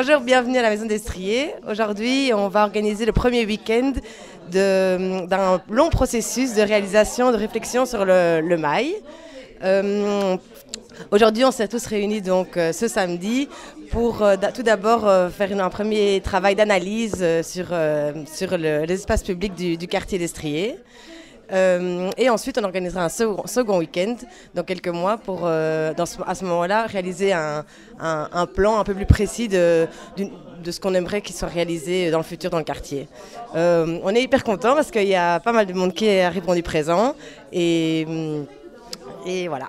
Bonjour, bienvenue à la Maison d'Estrier. Aujourd'hui, on va organiser le premier week-end d'un long processus de réalisation, de réflexion sur le mail. Aujourd'hui, on s'est tous réunis donc ce samedi pour tout d'abord faire un premier travail d'analyse sur les espaces publics du quartier d'Estrier. Et ensuite, on organisera un second week-end dans quelques mois pour, à ce moment-là, réaliser un plan un peu plus précis de ce qu'on aimerait qu'il soit réalisé dans le futur dans le quartier. On est hyper contents parce qu'il y a pas mal de monde qui a répondu présent et voilà.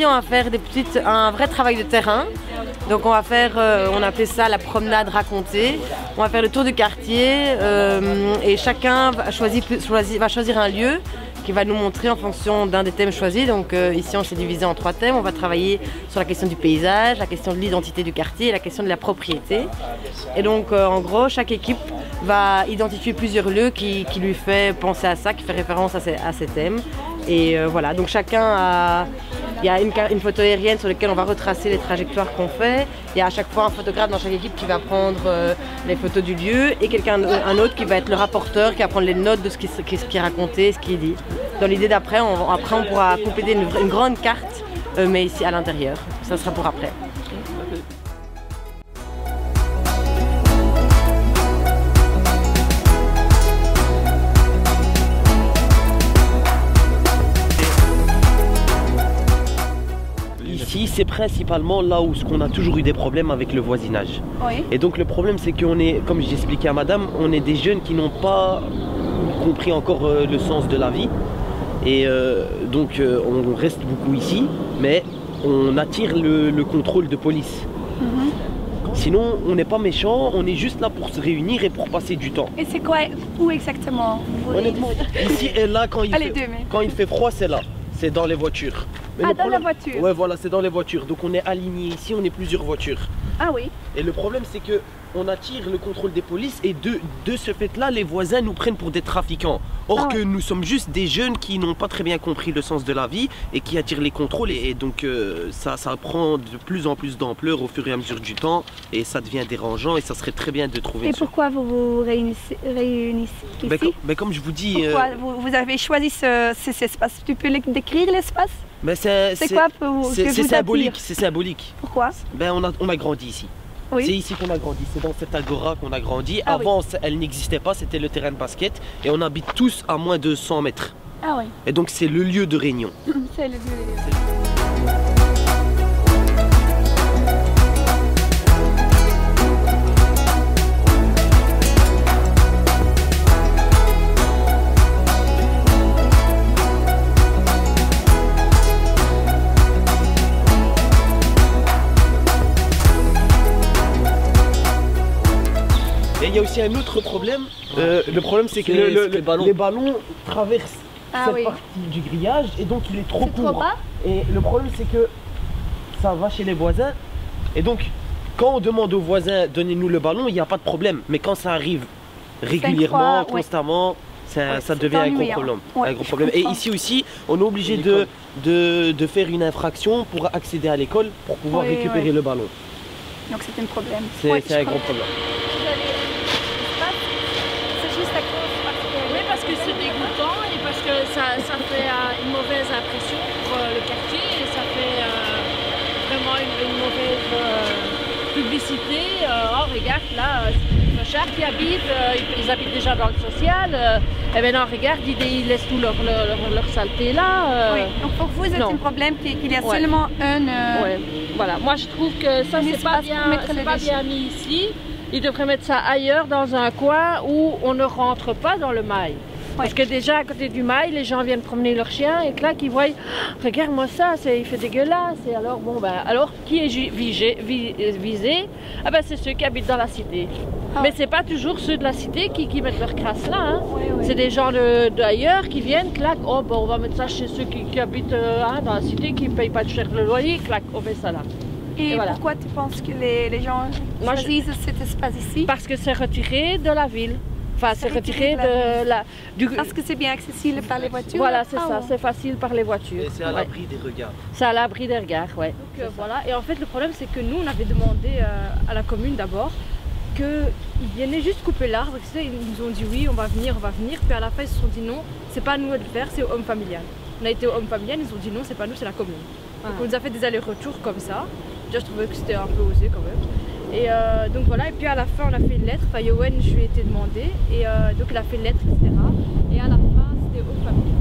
On va faire un vrai travail de terrain. Donc on va faire, on appelle ça la promenade racontée. On va faire le tour du quartier et chacun va choisir un lieu qui va nous montrer en fonction d'un des thèmes choisis. Donc ici on s'est divisé en 3 thèmes. On va travailler sur la question du paysage, la question de l'identité du quartier et la question de la propriété. Et donc en gros chaque équipe va identifier plusieurs lieux qui lui fait penser à ça, qui fait référence à ces thèmes. Et voilà, donc il y a une photo aérienne sur laquelle on va retracer les trajectoires qu'on fait. Il y a à chaque fois un photographe dans chaque équipe qui va prendre les photos du lieu et un autre qui va être le rapporteur, qui va prendre les notes de ce qui est raconté, ce qui est dit. Dans l'idée d'après, on pourra compléter une grande carte, mais ici à l'intérieur. Ça sera pour après. Ici, c'est principalement là où on a toujours eu des problèmes avec le voisinage. Oui. Et donc le problème, c'est qu'on est, comme j'ai expliqué à madame, on est des jeunes qui n'ont pas compris encore le sens de la vie. Et donc on reste beaucoup ici, mais on attire le contrôle de police. Sinon, on n'est pas méchant, on est juste là pour se réunir et pour passer du temps. Et c'est quoi, où exactement? Honnêtement, ici et là, quand il fait froid, c'est là. C'est dans les voitures. Mais dans la voiture? Ouais, voilà, c'est dans les voitures. Donc on est alignés ici, on est plusieurs voitures. Ah oui. Et le problème, c'est que on attire le contrôle des polices et de ce fait-là, les voisins nous prennent pour des trafiquants. Or que nous sommes juste des jeunes qui n'ont pas très bien compris le sens de la vie et qui attirent les contrôles. Et donc ça prend de plus en plus d'ampleur au fur et à mesure du temps et ça devient dérangeant et ça serait très bien de trouver... Et pourquoi vous vous réunissez ici? Comme je vous dis... Pourquoi vous avez choisi cet espace? Tu peux décrire l'espace? C'est quoi pour vous? C'est symbolique, c'est symbolique. Pourquoi? On a grandi ici. Oui. C'est ici qu'on a grandi, c'est dans cette agora qu'on a grandi. Ah avant, elle n'existait pas, c'était le terrain de basket. Et on habite tous à moins de 100 mètres. Ah oui. Et donc c'est le lieu de réunion. C'est le lieu de réunion. Il y a aussi un autre problème. Le problème, c'est que les ballons traversent cette partie du grillage et donc il est trop court. Trop bas. Et le problème, c'est que ça va chez les voisins. Et donc, quand on demande aux voisins, donnez-nous le ballon, il n'y a pas de problème. Mais quand ça arrive régulièrement, constamment, ça devient un gros problème. Un gros problème. Et ici aussi, on est obligé de faire une infraction pour accéder à l'école pour pouvoir récupérer le ballon. Donc c'est un problème. C'est un gros problème. Oui, parce que c'est dégoûtant et parce que ça fait une mauvaise impression pour le quartier et ça fait vraiment une mauvaise publicité. Oh, regarde là, Richard qui habite, ils habitent déjà dans le social. Et maintenant, regarde, ils laissent tout leur saleté là. Oui. Donc pour vous, c'est un problème qu'il y a seulement un. Voilà, moi je trouve que ça c'est pas bien mis ici. Ils devraient mettre ça ailleurs dans un coin où on ne rentre pas dans le mail. Parce que déjà à côté du mail, les gens viennent promener leurs chiens et que là qu'ils voient, regarde-moi ça, il fait dégueulasse. Et alors bon alors qui est visé? Ah ben c'est ceux qui habitent dans la cité. Mais c'est pas toujours ceux de la cité qui mettent leur crasse là. Hein. Oui. C'est des gens d'ailleurs qui viennent, clac, oh bon, on va mettre ça chez ceux qui habitent dans la cité, qui ne payent pas de cher le loyer, clac, on met ça là. Et voilà. pourquoi tu penses que les gens choisissent cet espace ici? Parce que c'est retiré de la ville. Enfin, c'est retiré du... Parce que c'est bien accessible par les voitures? Voilà, c'est ça, c'est facile par les voitures. Et c'est à l'abri des regards. C'est à l'abri des regards, ouais. Donc, voilà. Et en fait, le problème, c'est que nous, on avait demandé à la commune d'abord qu'ils viennent juste couper l'arbre. Ils nous ont dit oui, on va venir. Puis à la fin, ils se sont dit non, c'est pas à nous de le faire, c'est au homme familial. On a été au homme familial, ils nous ont dit non, c'est pas nous, c'est la commune. Donc on nous a fait des allers-retours comme ça. Déjà, je trouvais que c'était un peu osé quand même. Et donc voilà, et puis à la fin on a fait une lettre, enfin Yoann, je lui ai été demandé, et donc il a fait une lettre, etc. Et à la fin c'était aux familles.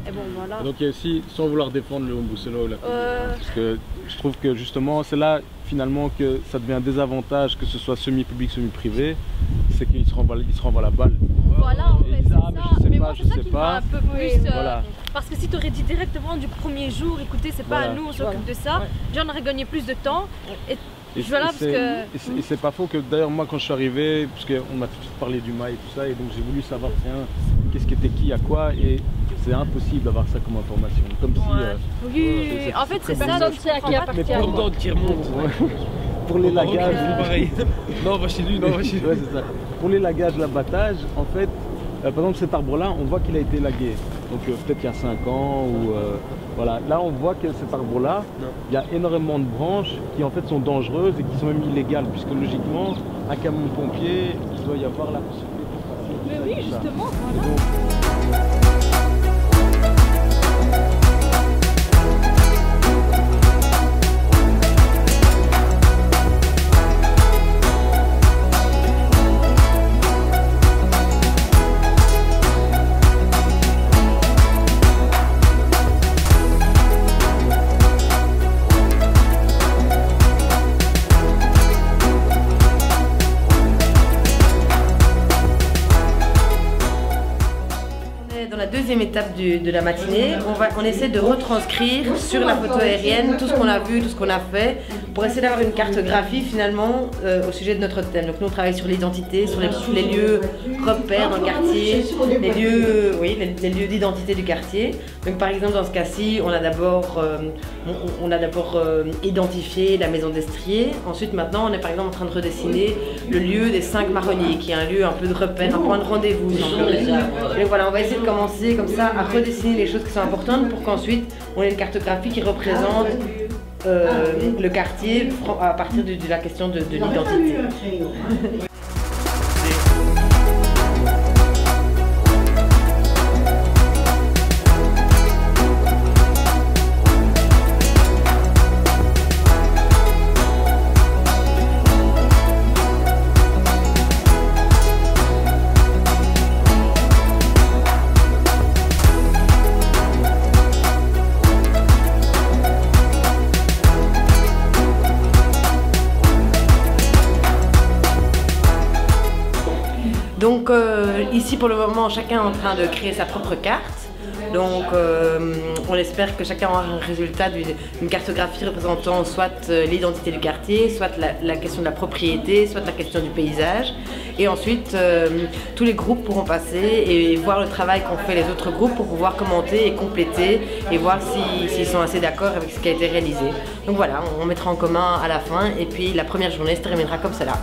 Et bon voilà. Donc il y a aussi, sans vouloir défendre le Hombousselo, la commune, parce que je trouve que justement c'est là finalement que ça devient un désavantage, que ce soit semi-public, semi-privé, c'est qu'ils se renvoient la balle. Voilà en fait, c'est ça. Mais moi c'est ça qui m'a un peu plus... voilà. Parce que si tu aurais dit directement du premier jour, écoutez c'est pas à nous, on s'occupe de ça, déjà on aurait gagné plus de temps. Et c'est pas faux que d'ailleurs moi quand je suis arrivé, parce qu'on m'a parlé du mail et tout ça, et donc j'ai voulu savoir qu'est-ce qui était qui à quoi, et c'est impossible d'avoir ça comme information. Comme si, oui, en fait c'est ça, c'est à qui appartient. Mais pendant qui remonte. Pour les lagages, pareil. Non, va chez lui, non, va chez lui. Ouais, c'est ça. Pour les lagages, l'abattage, en fait, par exemple cet arbre-là, on voit qu'il a été lagué. Donc peut-être il y a 5 ans ou voilà. Là on voit que cet arbre-là, il y a énormément de branches qui en fait sont dangereuses et qui sont même illégales, puisque logiquement, un camion pompier, il doit y avoir la possibilité de passer. Mais oui, justement, voilà. Deuxième étape de la matinée, on essaie de retranscrire sur la photo aérienne tout ce qu'on a vu, tout ce qu'on a fait, pour essayer d'avoir une cartographie finalement au sujet de notre thème. Donc nous on travaille sur l'identité, sur les lieux repères dans le quartier, les lieux d'identité du quartier. Donc par exemple dans ce cas-ci, on a d'abord identifié la maison d'Estrier. Ensuite maintenant on est par exemple en train de redessiner le lieu des 5 marronniers, qui est un lieu un peu de repère, un point de rendez-vous. Donc voilà, on va essayer de commencer comme ça à redessiner les choses qui sont importantes pour qu'ensuite on ait une cartographie qui représente le quartier à partir de la question de l'identité. Donc ici pour le moment chacun est en train de créer sa propre carte. Donc on espère que chacun aura un résultat d'une cartographie représentant soit l'identité du quartier, soit la question de la propriété, soit la question du paysage. Et ensuite tous les groupes pourront passer et voir le travail qu'ont fait les autres groupes pour pouvoir commenter et compléter et voir s'ils sont assez d'accord avec ce qui a été réalisé. Donc voilà, on mettra en commun à la fin et puis la première journée se terminera comme cela.